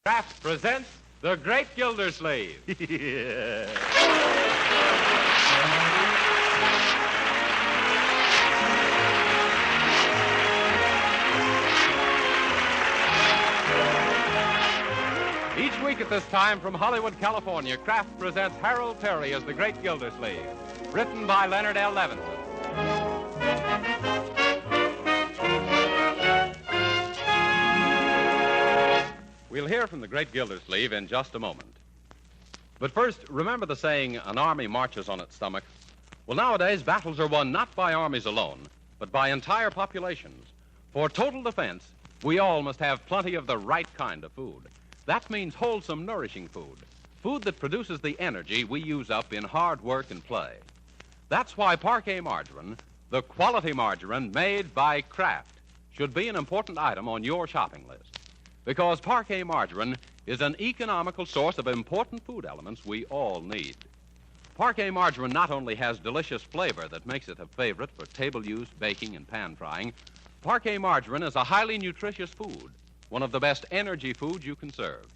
Kraft presents The Great Gildersleeve. Yeah. Each week at this time from Hollywood, California, Kraft presents Harold Perry as The Great Gildersleeve, written by Leonard L. Levinson. We'll hear from the Great Gildersleeve in just a moment. But first, remember the saying, an army marches on its stomach? Well, nowadays, battles are won not by armies alone, but by entire populations. For total defense, we all must have plenty of the right kind of food. That means wholesome, nourishing food. Food that produces the energy we use up in hard work and play. That's why Parquet margarine, the quality margarine made by Kraft, should be an important item on your shopping list. Because Parquet margarine is an economical source of important food elements we all need. Parquet margarine not only has delicious flavor that makes it a favorite for table use, baking, and pan frying, Parquet margarine is a highly nutritious food, one of the best energy foods you can serve.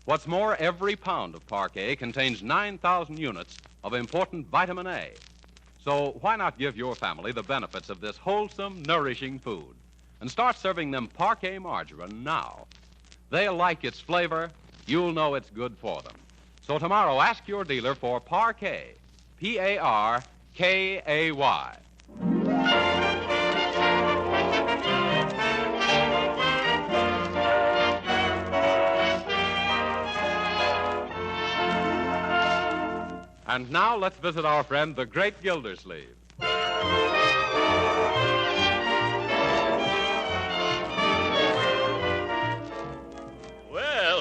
What's more, every pound of Parquet contains 9,000 units of important vitamin A. So why not give your family the benefits of this wholesome, nourishing food and start serving them Parquet margarine now? They'll like its flavor. You'll know it's good for them. So tomorrow, ask your dealer for Parquet, P-A-R-K-A-Y. And now let's visit our friend, the Great Gildersleeve.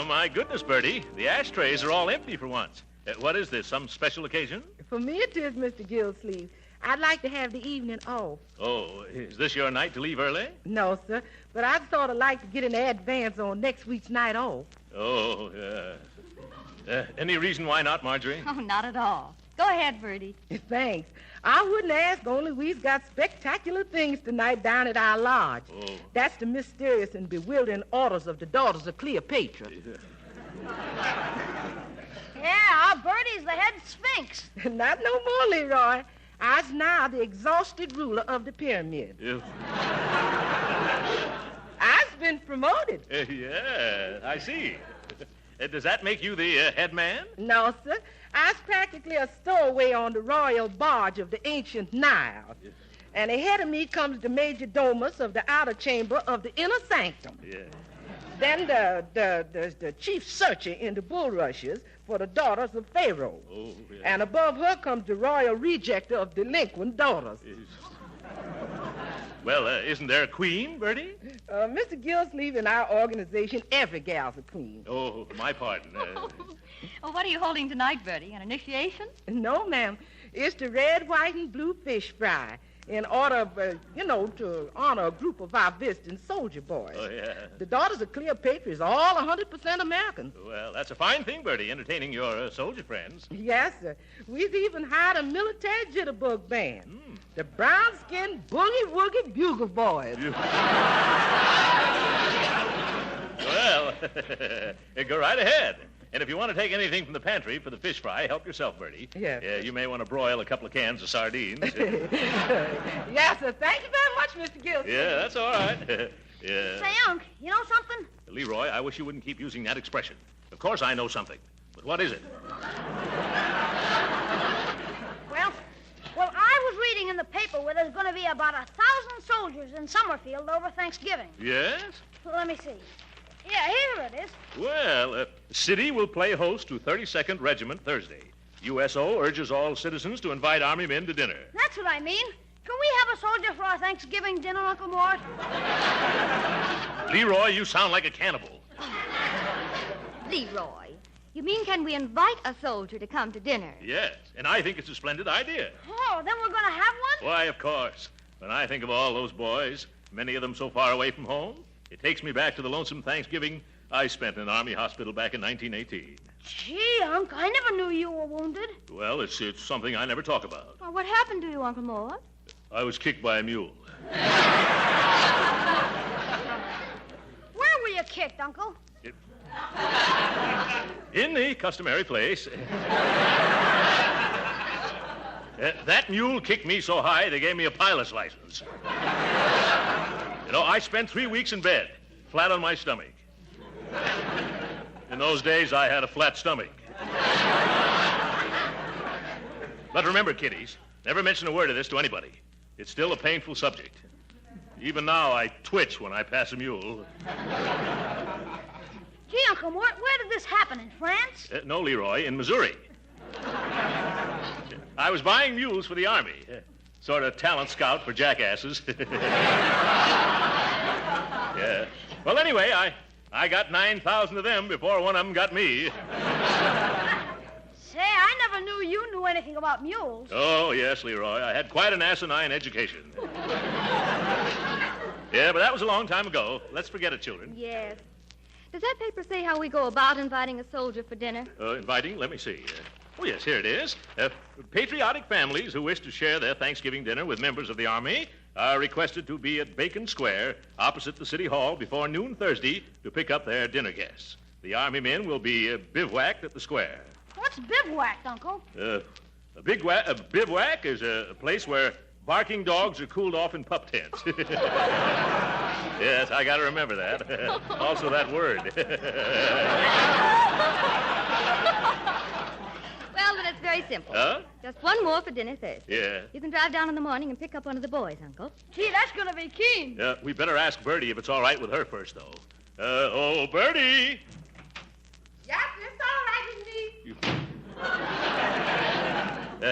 My goodness, Bertie, the ashtrays are all empty for once. What is this, some special occasion? For me it is, Mr. Gildersleeve. I'd like to have the evening off. Oh, is this your night to leave early? No, sir, but I'd sort of like to get an advance on next week's night off. Oh, any reason why not, Marjorie? Oh, not at all. Go ahead, Bertie. Thanks. I wouldn't ask, only we've got spectacular things tonight down at our lodge. Oh. That's the mysterious and bewildering orders of the daughters of Cleopatra. Yeah, our Bertie's the head sphinx. Not no more, Leroy. I's now the exhausted ruler of the pyramid. Yeah. I've been promoted. Yeah, I see. Does that make you the head man? No, sir. I's practically a stowaway on the royal barge of the ancient Nile. Yes. And ahead of me comes the major domus of the outer chamber of the inner sanctum. Yeah. Then the chief searcher in the bulrushes for the daughters of Pharaoh. Oh, yeah. And above her comes the royal rejecter of delinquent daughters. Well, isn't there a queen, Bertie? Mr. Gildersleeve, in our organization, every gal's a queen. Oh, my pardon. Oh, what are you holding tonight, Bertie? An initiation? No, ma'am. It's the red, white, and blue fish fry in order of, to honor a group of our visiting soldier boys. Oh, yeah. The daughters of Cleopatra is all 100% Americans. Well, that's a fine thing, Bertie, entertaining your soldier friends. Yes, sir. We've even hired a military jitterbug band. The brown-skinned boogie-woogie bugle boys. Well, go right ahead. And if you want to take anything from the pantry for the fish fry, help yourself, Bertie. Yes. You may want to broil a couple of cans of sardines. Yes, sir. Thank you very much, Mr. Gildersleeve. Yeah, that's all right. Yeah. Say, Unc, you know something? Leroy, I wish you wouldn't keep using that expression. Of course I know something. But what is it? Well, I was reading in the paper where there's going to be about 1,000 soldiers in Summerfield over Thanksgiving. Yes? Well, let me see. Yeah, here it is. Well, City will play host to 32nd Regiment Thursday. USO urges all citizens to invite Army men to dinner. That's what I mean. Can we have a soldier for our Thanksgiving dinner, Uncle Mort? Leroy, you sound like a cannibal. Leroy, you mean can we invite a soldier to come to dinner? Yes, and I think it's a splendid idea. Oh, then we're going to have one? Why, of course. When I think of all those boys, many of them so far away from home, it takes me back to the lonesome Thanksgiving I spent in an Army hospital back in 1918. Gee, Unc, I never knew you were wounded. Well, it's something I never talk about. Well, what happened to you, Uncle Mort? I was kicked by a mule. Where were you kicked, Uncle? It- In the customary place. That mule kicked me so high they gave me a pilot's license. You know, I spent 3 weeks in bed, flat on my stomach. In those days, I had a flat stomach. But remember, kiddies, never mention a word of this to anybody. It's still a painful subject. Even now, I twitch when I pass a mule. Gee, Uncle Mort, where did this happen? In France? No, Leroy, in Missouri. I was buying mules for the Army. Sort of talent scout for jackasses. Yeah. Well, anyway, I got 9,000 of them before one of them got me. Say, I never knew you knew anything about mules. Oh, yes, Leroy. I had quite an asinine education. Yeah, but that was a long time ago. Let's forget it, children. Yes. Does that paper say how we go about inviting a soldier for dinner? Inviting? Let me see. Oh, yes, here it is. Patriotic families who wish to share their Thanksgiving dinner with members of the Army are requested to be at Bacon Square, opposite the City Hall, before noon Thursday to pick up their dinner guests. The Army men will be bivouacked at the square. What's bivouacked, Uncle? A bivouac is a place where barking dogs are cooled off in pup tents. Yes, I got to remember that. Also that word. Well, then it's very simple. Huh? Just one more for dinner Thursday. Yeah. You can drive down in the morning and pick up one of the boys, Uncle. Gee, that's going to be keen. We better ask Bertie if it's all right with her first, though. Bertie! Yes, it's all right with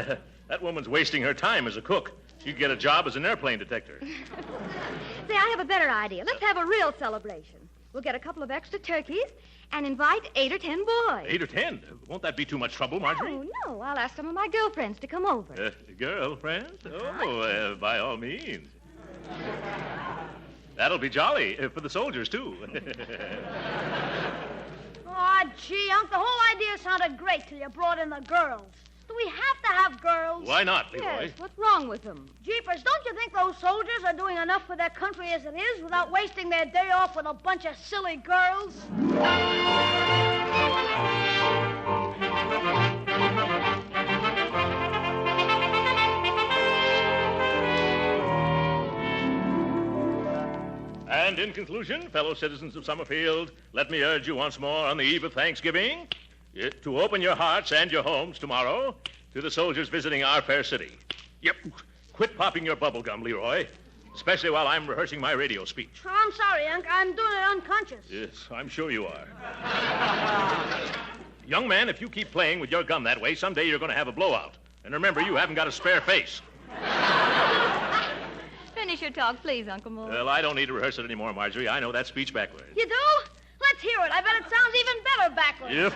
me. That woman's wasting her time as a cook. She could get a job as an airplane detector. Say, I have a better idea. Let's have a real celebration. We'll get a couple of extra turkeys and invite 8 or 10 boys. 8 or 10? Won't that be too much trouble, Marjorie? Oh, no. I'll ask some of my girlfriends to come over. Girlfriends? Oh, by all means. That'll be jolly for the soldiers, too. Oh, gee, Unc, the whole idea sounded great till you brought in the girls. Do we have to have girls? Why not, Leroy? Yes, what's wrong with them? Jeepers, don't you think those soldiers are doing enough for their country as it is without wasting their day off with a bunch of silly girls? And in conclusion, fellow citizens of Summerfield, let me urge you once more on the eve of Thanksgiving to open your hearts and your homes tomorrow to the soldiers visiting our fair city. Yep. Quit popping your bubble gum, Leroy, especially while I'm rehearsing my radio speech. Oh, I'm sorry, Unc. I'm doing it unconscious. Yes, I'm sure you are. Young man, if you keep playing with your gum that way, someday you're going to have a blowout. And remember, you haven't got a spare face. Finish your talk, please, Uncle Mort. Well, I don't need to rehearse it anymore, Marjorie. I know that speech backwards. You do? Let's hear it. I bet it sounds even better backwards. Yep.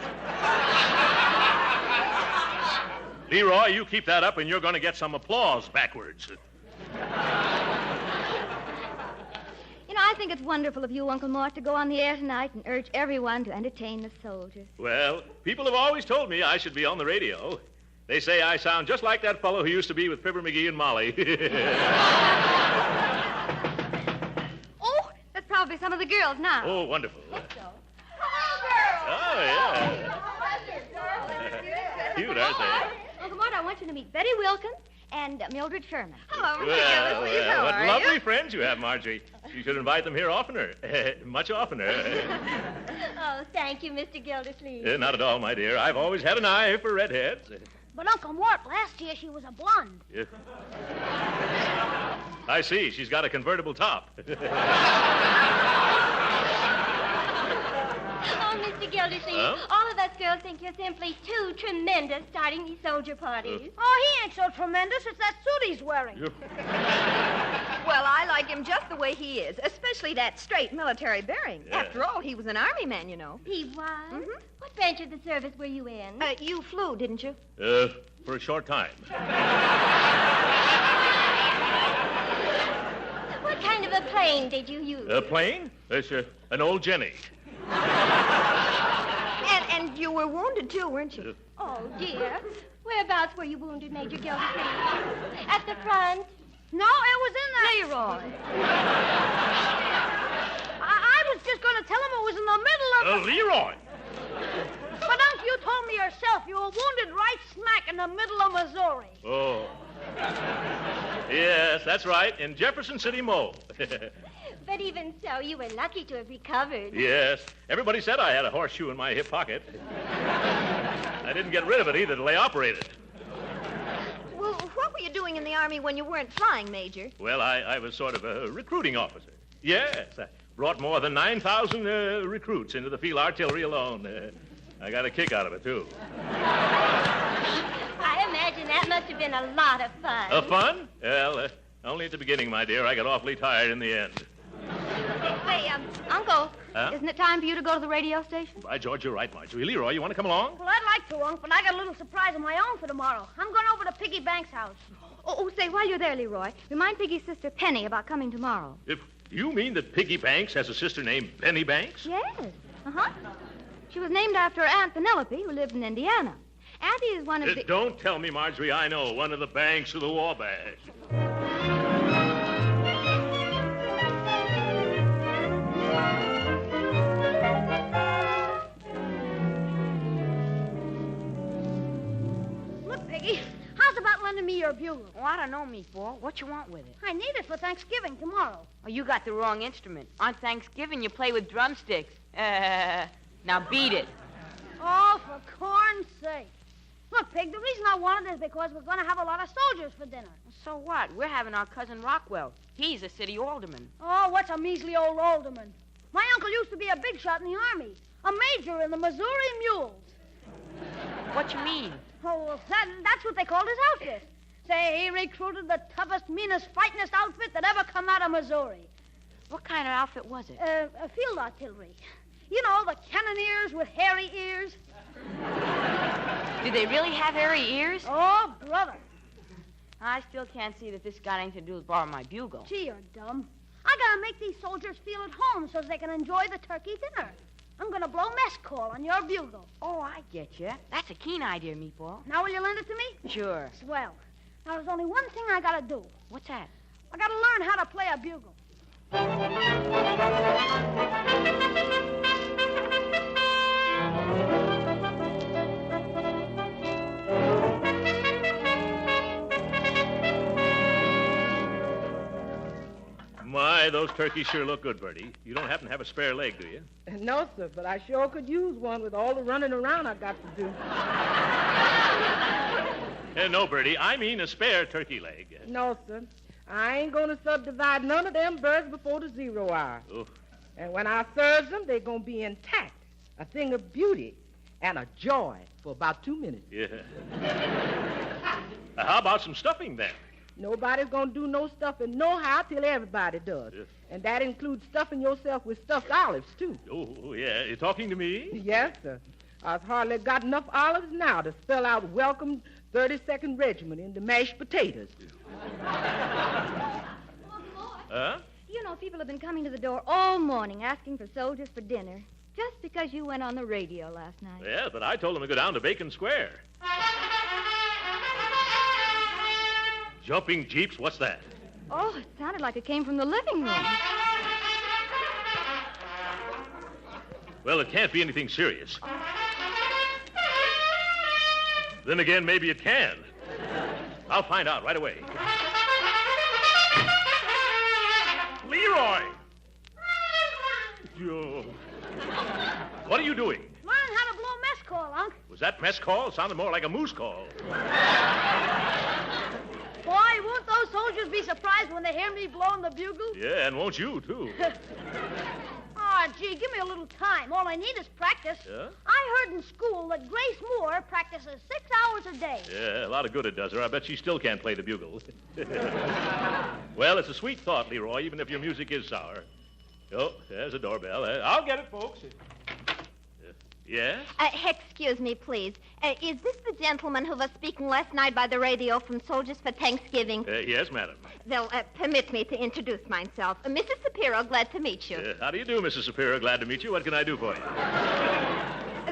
Leroy, you keep that up and you're going to get some applause backwards. You know, I think it's wonderful of you, Uncle Mort, to go on the air tonight and urge everyone to entertain the soldiers. Well, people have always told me I should be on the radio. They say I sound just like that fellow who used to be with Fibber McGee and Molly. Oh, that's probably some of the girls now. Oh, wonderful. Hello, girls. Oh, yeah. Cute, aren't they? Uncle Mort, I want you to meet Betty Wilkins and Mildred Sherman. Hello, Well, Gildersleeve. How what are lovely you? friends you have, Marjorie. You should invite them here oftener. Much oftener. Oh, thank you, Mr. Gildersleeve. Not at all, my dear. I've always had an eye for redheads. But, Uncle Mort, last year she was a blonde. Yeah. I see. She's got a convertible top. Oh, Mr. Gildersleeve, Huh? all of us girls think you're simply too tremendous starting these soldier parties. Oh, he ain't so tremendous. It's that suit he's wearing. Well, I like him just the way he is, especially that straight military bearing. Yeah. After all, he was an army man, you know. He was? Mhm. What branch of the service were you in? You flew, didn't you? For a short time. What kind of a plane did you use? A plane? It's an old Jenny. And you were wounded, too, weren't you? Oh, dear. Whereabouts were you wounded, Major Gildersleeve? At the front? No, it was in the... Leroy. I was just going to tell him it was in the middle of the... Leroy! But, yourself. You were wounded right smack in the middle of Missouri. Oh. Yes, that's right, in Jefferson City, Mo. But even so, you were lucky to have recovered. Yes. Everybody said I had a horseshoe in my hip pocket. I didn't get rid of it either till they operated. Well, what were you doing in the Army when you weren't flying, Major? Well, I was sort of a recruiting officer. Yes, I brought more than 9,000 recruits into the field artillery alone. I got a kick out of it, too. I imagine that must have been a lot of fun. Fun? Well, only at the beginning, my dear. I got awfully tired in the end. Hey, Uncle, Huh? isn't it time for you to go to the radio station? By George, you're right, Marjorie. Leroy, you want to come along? Well, I'd like to, Unc, but I got a little surprise of my own for tomorrow. I'm going over to Piggy Banks' house. Say, while you're there, Leroy, remind Piggy's sister Penny about coming tomorrow. If you mean that Piggy Banks has a sister named Penny Banks? Yes. Uh-huh. She was named after her Aunt Penelope, who lived in Indiana. Auntie is one of the... Don't tell me, Marjorie, I know. One of the Banks of the Wabash. Look, Piggy, how's about lending me your bugle? Oh, I don't know, Meatball. What you want with it? I need it for Thanksgiving tomorrow. Oh, you got the wrong instrument. On Thanksgiving, you play with drumsticks. Now beat it. Oh, for corn's sake. Look, Pig, the reason I wanted it is because we're going to have a lot of soldiers for dinner. So what? We're having our cousin Rockwell. He's a city alderman. Oh, what's a measly old alderman? My uncle used to be a big shot in the Army, a major in the Missouri Mules. What you mean? Oh, well, that's what they called his outfit. Say, he recruited the toughest, meanest, fightingest outfit that ever come out of Missouri. What kind of outfit was it? Field artillery. You know, the cannoneers with hairy ears. Did they really have hairy ears? Oh, brother. I still can't see that this got anything to do with borrowing my bugle. Gee, you're dumb. I gotta make these soldiers feel at home so they can enjoy the turkey dinner. I'm gonna blow mess call on your bugle. Oh, I get you. That's a keen idea, Meatball. Now will you lend it to me? Sure. Swell. Now there's only one thing I gotta do. What's that? I gotta learn how to play a bugle. My, those turkeys sure look good, Bertie. You don't happen to have a spare leg, do you? No, sir, but I sure could use one with all the running around I got to do. No, Bertie, I mean a spare turkey leg. No, sir. I ain't going to subdivide none of them birds before the 0 hour. Oh. And when I serve them, they're going to be intact, a thing of beauty, and a joy for about 2 minutes. Yeah. How about some stuffing, then? Nobody's going to do no stuffing nohow till everybody does. Yes. And that includes stuffing yourself with stuffed olives, too. Oh, yeah. You talking to me? Yes, sir. I've hardly got enough olives now to spell out welcome 32nd Regiment in the mashed potatoes. Huh? You know, people have been coming to the door all morning asking for soldiers for dinner just because you went on the radio last night. Yeah, but I told them to go down to Bacon Square. Jumping jeeps? What's that? Oh, it sounded like it came from the living room. Well, it can't be anything serious. Then again, maybe it can. I'll find out right away. Leroy! Joe. What are you doing? Learn how to blow mess call, Unc. Was that mess call? It sounded more like a moose call. Boy, won't those soldiers be surprised when they hear me blowing the bugle? Yeah, and won't you, too? Oh, gee, give me a little time. All I need is practice. Yeah? I heard in school that Grace Moore practices 6 hours a day. Yeah, a lot of good it does her. I bet she still can't play the bugle. Well, it's a sweet thought, Leroy, even if your music is sour. Oh, there's a doorbell. I'll get it, folks. Yes? Excuse me, please. Is this the gentleman who was speaking last night by the radio from Soldiers for Thanksgiving? Yes, madam. Well, permit me to introduce myself. Mrs. Shapiro, glad to meet you. How do you do, Mrs. Shapiro? Glad to meet you. What can I do for you?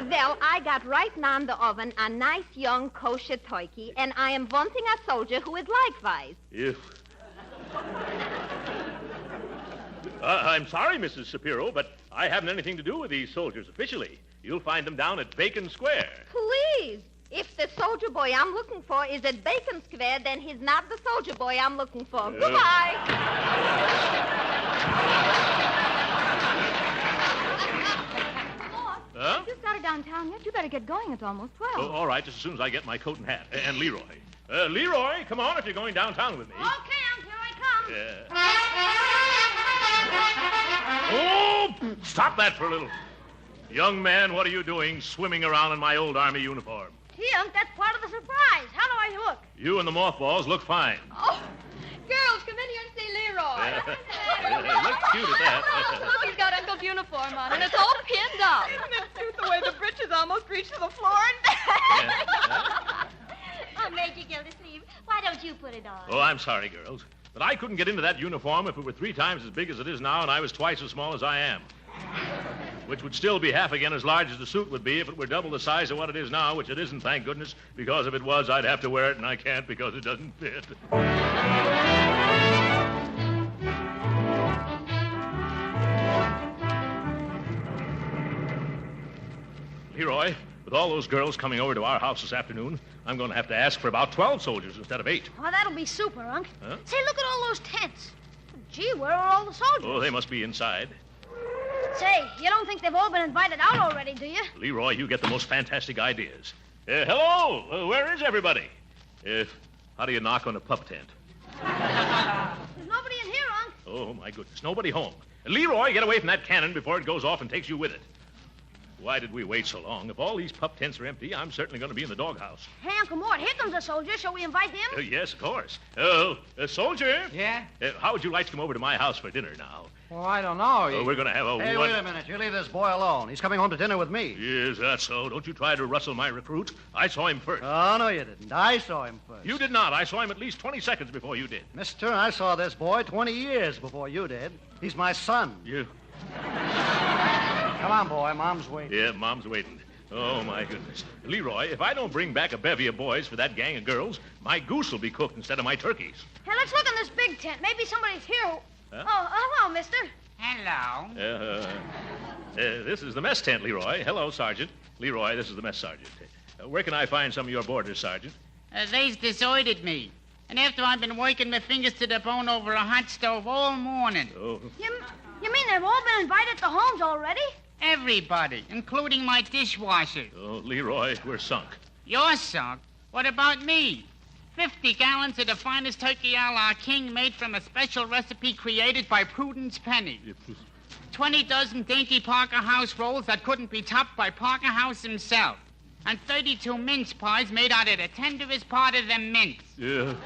Well, I got right now in the oven a nice young kosher turkey, and I am wanting a soldier who is likewise. I'm sorry, Mrs. Shapiro, but I haven't anything to do with these soldiers officially. You'll find them down at Bacon Square. Please. If the soldier boy I'm looking for is at Bacon Square, then he's not the soldier boy I'm looking for. Goodbye. Huh? You started downtown yet? You better get going. It's almost 12. Oh, all right, just as soon as I get my coat and hat. And Leroy. Leroy, come on if you're going downtown with me. Okay, Unc, here I come. Oh, stop that for a little. Young man, what are you doing swimming around in my old Army uniform? Gee, Unc, that's part of the surprise. How do I look? You and the mothballs look fine. Oh, girls, come in here and see Leroy. Look cute at that. Look, he's got Uncle's uniform on, and it's all pinned up. Isn't it cute the way the breeches almost reach to the floor and back? Oh, Major Gildersleeve, why don't you put it on? Oh, I'm sorry, girls. But I couldn't get into that uniform if it were 3 times as big as it is now and I was twice as small as I am. Which would still be half again as large as the suit would be if it were double the size of what it is now, which it isn't, thank goodness, because if it was, I'd have to wear it, and I can't because it doesn't fit. Leroy, with all those girls coming over to our house this afternoon, I'm going to have to ask for about 12 soldiers instead of 8. Oh, that'll be super, Unc. Huh? Say, look at all those tents. Gee, where are all the soldiers? Oh, they must be inside. Say, you don't think they've all been invited out already, do you? Leroy, you get the most fantastic ideas. Hello, where is everybody? How do you knock on a pup tent? There's nobody in here, Unc. Oh, my goodness, nobody home. Leroy, get away from that cannon before it goes off and takes you with it. Why did we wait so long? If all these pup tents are empty, I'm certainly going to be in the doghouse. Hey, Uncle Mort, here comes a soldier. Shall we invite him? Yes, of course. Oh, soldier. Yeah? How would you like to come over to my house for dinner now? Well, I don't know. We're going to have a... Hey, wait a minute. You leave this boy alone. He's coming home to dinner with me. Is that so? Don't you try to rustle my recruit. I saw him first. Oh, no, you didn't. I saw him first. You did not. I saw him at least 20 seconds before you did. Mister, I saw this boy 20 years before you did. He's my son. You... Come on, boy. Mom's waiting. Yeah, Mom's waiting. Oh, my goodness. Leroy, if I don't bring back a bevy of boys for that gang of girls, my goose will be cooked instead of my turkeys. Hey, let's look in this big tent. Maybe somebody's here. Huh? Oh, hello, mister. Hello. This is the mess tent, Leroy. Hello, Sergeant. Leroy, this is the mess sergeant. Where can I find some of your boarders, Sergeant? They's deserted me. And after I've been working my fingers to the bone over a hot stove all morning. Oh. You mean they've all been invited to homes already? Everybody, including my dishwasher. Oh, Leroy, we're sunk. You're sunk? What about me? 50 gallons of the finest turkey a la king made from a special recipe created by Prudence Penny. 20 dozen dainty Parker House rolls that couldn't be topped by Parker House himself. And 32 mince pies made out of the tenderest part of the mince. Yeah.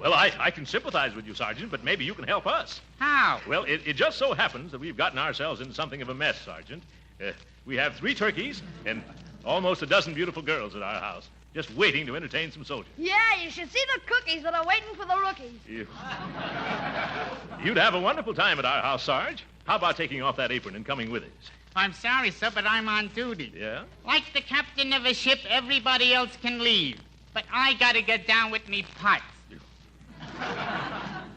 Well, I can sympathize with you, Sergeant, but maybe you can help us. How? Well, it just so happens that we've gotten ourselves into something of a mess, Sergeant. We have 3 turkeys and almost a dozen beautiful girls at our house, just waiting to entertain some soldiers. Yeah, you should see the cookies that are waiting for the rookies. You'd have a wonderful time at our house, Sarge. How about taking off that apron and coming with us? I'm sorry, sir, but I'm on duty. Yeah? Like the captain of a ship, everybody else can leave. But I gotta get down with me pots.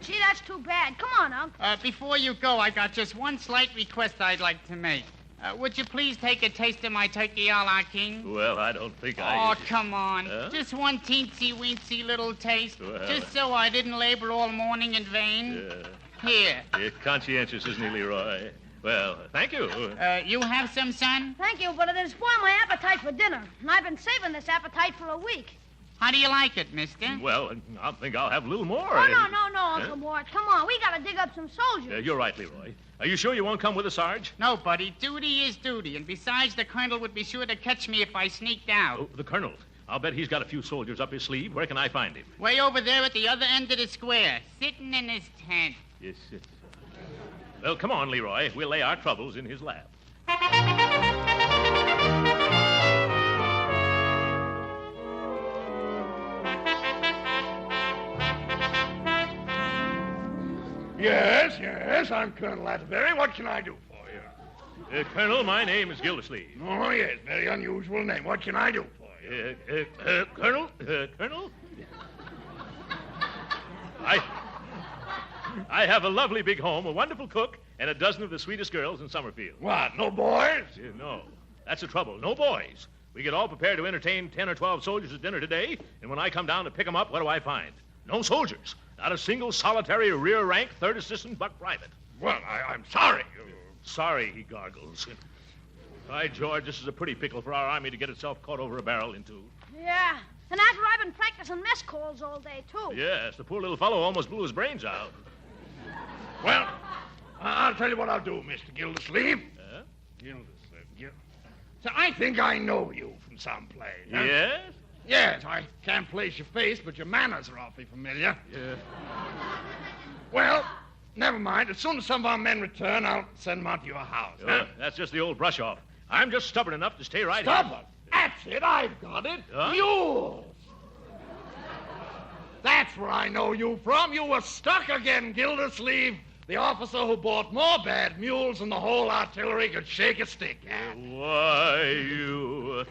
Gee, that's too bad. Come on, Unc. Before you go, I got just one slight request I'd like to make. Would you please take a taste of my turkey a la king? Well, I don't think Oh, come on. Just one teensy-weensy little taste. Well, just so I didn't labor all morning in vain. Here. Conscientious, isn't he, Leroy? Well, thank you. You have some, son? Thank you, but it'll spoil my appetite for dinner. And I've been saving this appetite for a week. How do you like it, mister? Well, I think I'll have a little more. Oh, no, Uncle Mort. Come on, we gotta dig up some soldiers. You're right, Leroy. Are you sure you won't come with us, Sarge? No, buddy. Duty is duty. And besides, the colonel would be sure to catch me if I sneaked out. Oh, the colonel. I'll bet he's got a few soldiers up his sleeve. Where can I find him? Way over there at the other end of the square, sitting in his tent. Yes. Well, come on, Leroy. We'll lay our troubles in his lap. Yes, I'm Colonel Atterbury. What can I do for you? Colonel, my name is Gildersleeve. Oh, yes, very unusual name. What can I do for you? Colonel? I have a lovely big home, a wonderful cook, and a dozen of the sweetest girls in Summerfield. What, no boys? No. That's the trouble. No boys. We get all prepared to entertain 10 or 12 soldiers at dinner today, and when I come down to pick them up, what do I find? No soldiers. Not a single solitary rear-rank third assistant buck private. Well, I'm sorry. Sorry, he gargles. By George, this is a pretty pickle for our army to get itself caught over a barrel into. Yeah, and after I've been practicing mess calls all day, too. Yes, the poor little fellow almost blew his brains out. Well, I'll tell you what I'll do, Mr. Gildersleeve. Gildersleeve. So I think I know you from someplace. Huh? Yes? Yes, I can't place your face, but your manners are awfully familiar. Yeah. Well, never mind. As soon as some of our men return, I'll send them out to your house. Huh? That's just the old brush-off. I'm just stubborn enough to stay right Stubborn? here. That's it. I've got it. Huh? Mules. That's where I know you from. You were stuck again, Gildersleeve. The officer who bought more bad mules than the whole artillery could shake a stick at. Why, you...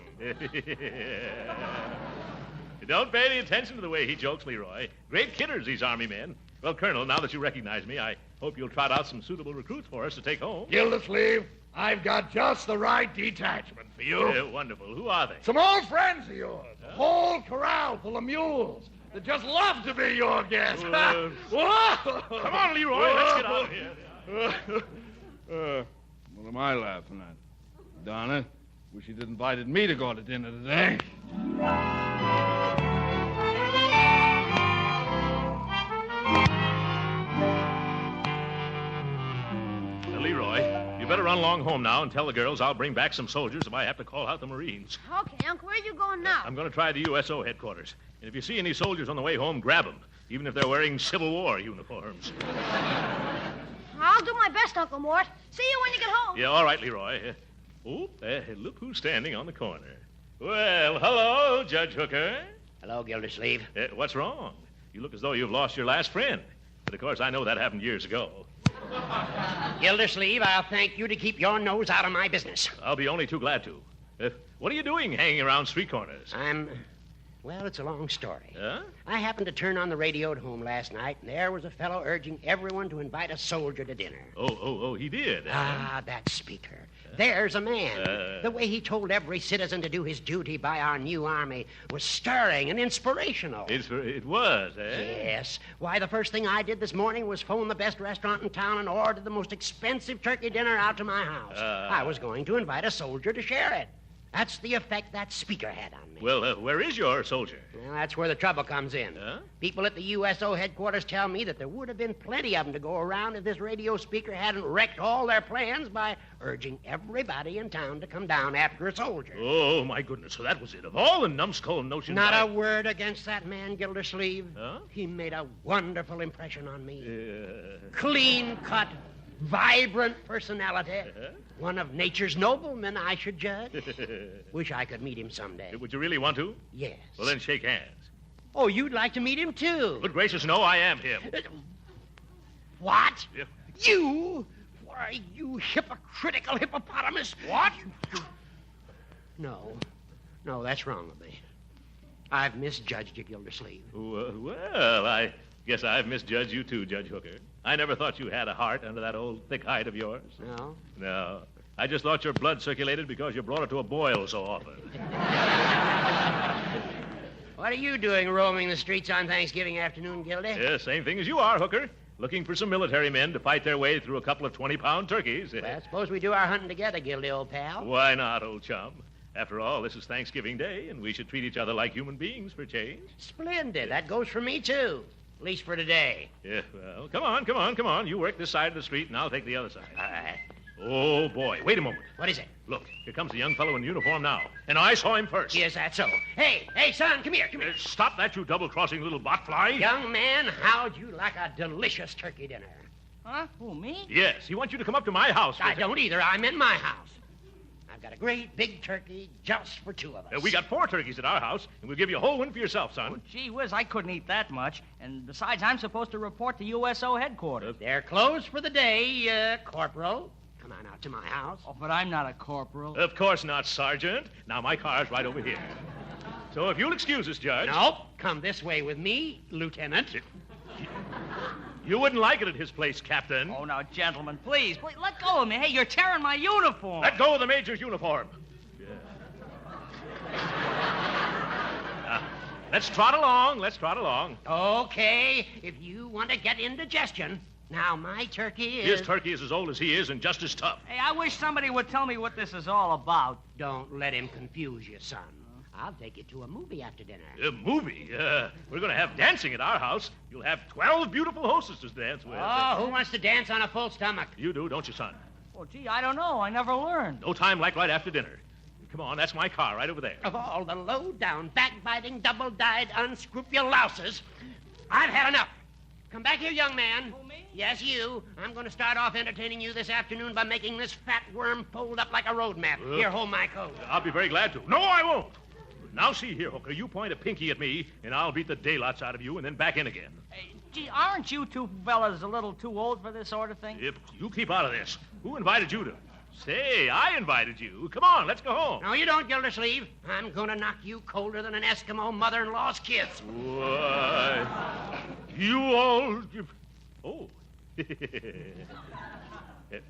Don't pay any attention to the way he jokes, Leroy. Great kidders, these Army men. Well, Colonel, now that you recognize me, I hope you'll trot out some suitable recruits for us to take home. Gildersleeve, I've got just the right detachment for you. Wonderful. Who are they? Some old friends of yours. A whole corral full of mules. They'd just love to be your guests. Come on, Leroy. Let's get out of here. What am I laughing at? Darn it. Wish you'd invited me to go to dinner today. Leroy, you better run along home now and tell the girls I'll bring back some soldiers if I have to call out the Marines. Okay, Uncle, where are you going now? I'm going to try the USO headquarters. And if you see any soldiers on the way home, grab them, even if they're wearing Civil War uniforms. I'll do my best, Uncle Mort. See you when you get home. Yeah, all right, Leroy. Look who's standing on the corner. Well, hello, Judge Hooker. Hello, Gildersleeve. What's wrong? You look as though you've lost your last friend. But, of course, I know that happened years ago. Gildersleeve, I'll thank you to keep your nose out of my business. I'll be only too glad to. What are you doing hanging around street corners? Well, it's a long story. Huh? I happened to turn on the radio at home last night, and there was a fellow urging everyone to invite a soldier to dinner. Oh, he did. That speaker. There's a man. The way he told every citizen to do his duty by our new army was stirring and inspirational. It was, eh? Yes. Why, the first thing I did this morning was phone the best restaurant in town and order the most expensive turkey dinner out to my house. I was going to invite a soldier to share it. That's the effect that speaker had on me. Well, where is your soldier? Well, that's where the trouble comes in. Huh? People at the USO headquarters tell me that there would have been plenty of them to go around if this radio speaker hadn't wrecked all their plans by urging everybody in town to come down after a soldier. Oh, my goodness. So that was it. Of all the numbskull notions... Not a word against that man, Gildersleeve. Huh? He made a wonderful impression on me. Clean-cut, vibrant personality. One of nature's noblemen, I should judge. Wish I could meet him someday. Would you really want to? Yes. Well, then shake hands. Oh, you'd like to meet him, too? Good gracious, no, I am him. What? Yeah. You? Why, you hypocritical hippopotamus. What? No, that's wrong of me. I've misjudged you, Gildersleeve. Well, I guess I've misjudged you, too, Judge Hooker. I never thought you had a heart under that old thick hide of yours. No? No. I just thought your blood circulated because you brought it to a boil so often. What are you doing roaming the streets on Thanksgiving afternoon, Gildy? Yeah, same thing as you are, Hooker. Looking for some military men to fight their way through a couple of 20-pound turkeys. Well, suppose we do our hunting together, Gildy, old pal. Why not, old chum? After all, this is Thanksgiving Day, and we should treat each other like human beings for change. Splendid. That goes for me, too. At least for today. Yeah, well, come on. You work this side of the street, and I'll take the other side. All right. Oh, boy. Wait a moment. What is it? Look, here comes a young fellow in uniform now. And I saw him first. Yes, that's so. Hey, son, come here. Stop that, you double-crossing little botfly. Young man, how'd you like a delicious turkey dinner? Huh? Who, me? Yes, he wants you to come up to my house. I don't either. I'm in my house. I've got a great big turkey just for two of us. We got 4 turkeys at our house, and we'll give you a whole one for yourself, son. Oh, gee whiz, I couldn't eat that much. And besides, I'm supposed to report to USO headquarters. They're closed for the day, Corporal. Come on out to my house. Oh, but I'm not a corporal. Of course not, Sergeant. Now, my car's right over here. So if you'll excuse us, Judge... Nope. Come this way with me, Lieutenant. You wouldn't like it at his place, Captain. Oh, now, gentlemen, please, let go of me. Hey, you're tearing my uniform. Let go of the major's uniform. Let's trot along. Okay, if you want to get indigestion. Now, my turkey is... His turkey is as old as he is and just as tough. Hey, I wish somebody would tell me what this is all about. Don't let him confuse you, son. I'll take you to a movie after dinner. A movie? We're going to have dancing at our house. You'll have 12 beautiful hostesses to dance with. Oh, who wants to dance on a full stomach? You do, don't you, son? Well, gee, I don't know. I never learned. No time like right after dinner. Come on, that's my car right over there. Of all the low-down, backbiting, double-dyed, unscrupulouses, I've had enough. Come back here, young man. Who, me? Yes, you. I'm going to start off entertaining you this afternoon by making this fat worm fold up like a road map. Here, hold my coat. I'll be very glad to. No, I won't. Now, see here, Hooker. You point a pinky at me, and I'll beat the daylights out of you and then back in again. Hey, gee, aren't you two fellas a little too old for this sort of thing? If you keep out of this. Who invited you to... Say, I invited you. Come on, let's go home. No, you don't, Gildersleeve. I'm going to knock you colder than an Eskimo mother-in-law's kiss. Why, you all... Oh.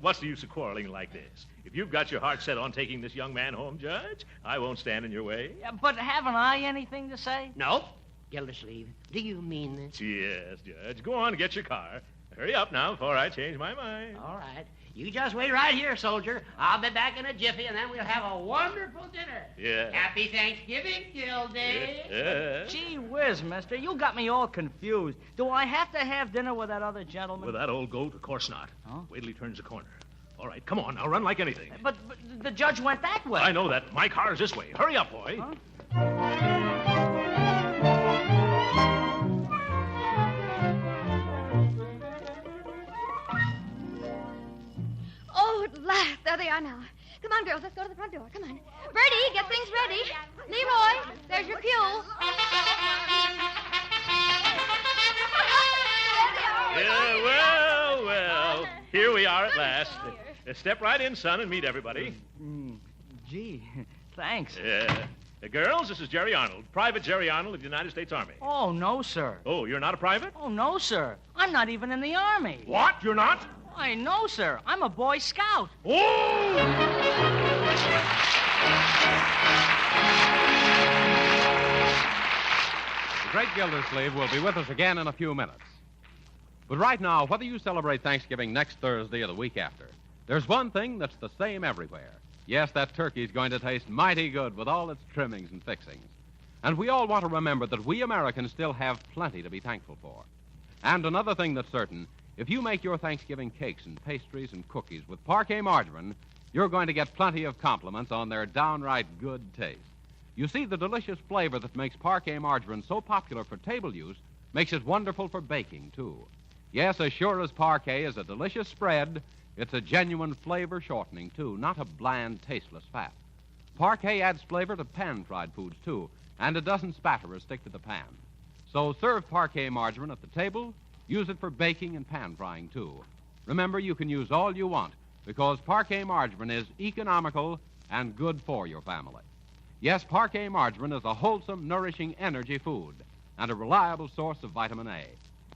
What's the use of quarreling like this? If you've got your heart set on taking this young man home, Judge, I won't stand in your way. Yeah, but haven't I anything to say? No. Gildersleeve, do you mean this? Yes, Judge. Go on and get your car. Hurry up now before I change my mind. All right. You just wait right here, soldier. I'll be back in a jiffy, and then we'll have a wonderful dinner. Yeah. Happy Thanksgiving, Gildy. Gee whiz, mister. You got me all confused. Do I have to have dinner with that other gentleman? With that old goat? Of course not. Huh? Wait till he turns the corner. All right, come on. Now run like anything. But the judge went that way. I know that. My car is this way. Hurry up, boy. Huh? Oh, at last. There they are now. Come on, girls. Let's go to the front door. Come on. Bertie, get things ready. Leroy, there's your cue. Yeah, well. Here we are at last. Step right in, son, and meet everybody. Gee, thanks. Girls, this is Jerry Arnold, Private Jerry Arnold of the United States Army. Oh, no, sir. Oh, you're not a private? Oh, no, sir. I'm not even in the Army. What? You're not? I know, sir. I'm a Boy Scout. Oh! The great Gildersleeve will be with us again in a few minutes. But right now, whether you celebrate Thanksgiving next Thursday or the week after, there's one thing that's the same everywhere. Yes, that turkey's going to taste mighty good with all its trimmings and fixings. And we all want to remember that we Americans still have plenty to be thankful for. And another thing that's certain, if you make your Thanksgiving cakes and pastries and cookies with Parquet margarine, you're going to get plenty of compliments on their downright good taste. You see, the delicious flavor that makes Parquet margarine so popular for table use makes it wonderful for baking, too. Yes, as sure as Parquet is a delicious spread, it's a genuine flavor shortening, too, not a bland, tasteless fat. Parquet adds flavor to pan-fried foods, too, and it doesn't spatter or stick to the pan. So serve Parquet margarine at the table. Use it for baking and pan-frying, too. Remember, you can use all you want because Parquet margarine is economical and good for your family. Yes, Parquet margarine is a wholesome, nourishing energy food and a reliable source of vitamin A.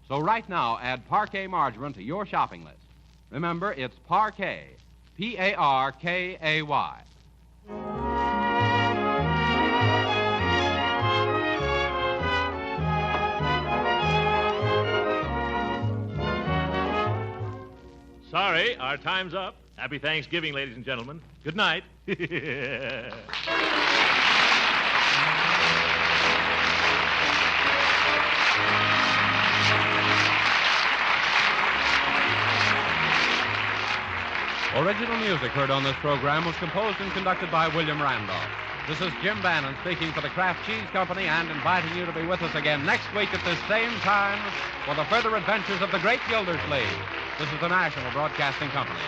So right now, add Parquet margarine to your shopping list. Remember, it's Parquet, P-A-R-K-A-Y. Sorry, our time's up. Happy Thanksgiving, ladies and gentlemen. Good night. Original music heard on this program was composed and conducted by William Randolph. This is Jim Bannon speaking for the Kraft Cheese Company and inviting you to be with us again next week at this same time for the further adventures of the great Gildersleeve. This is the National Broadcasting Company.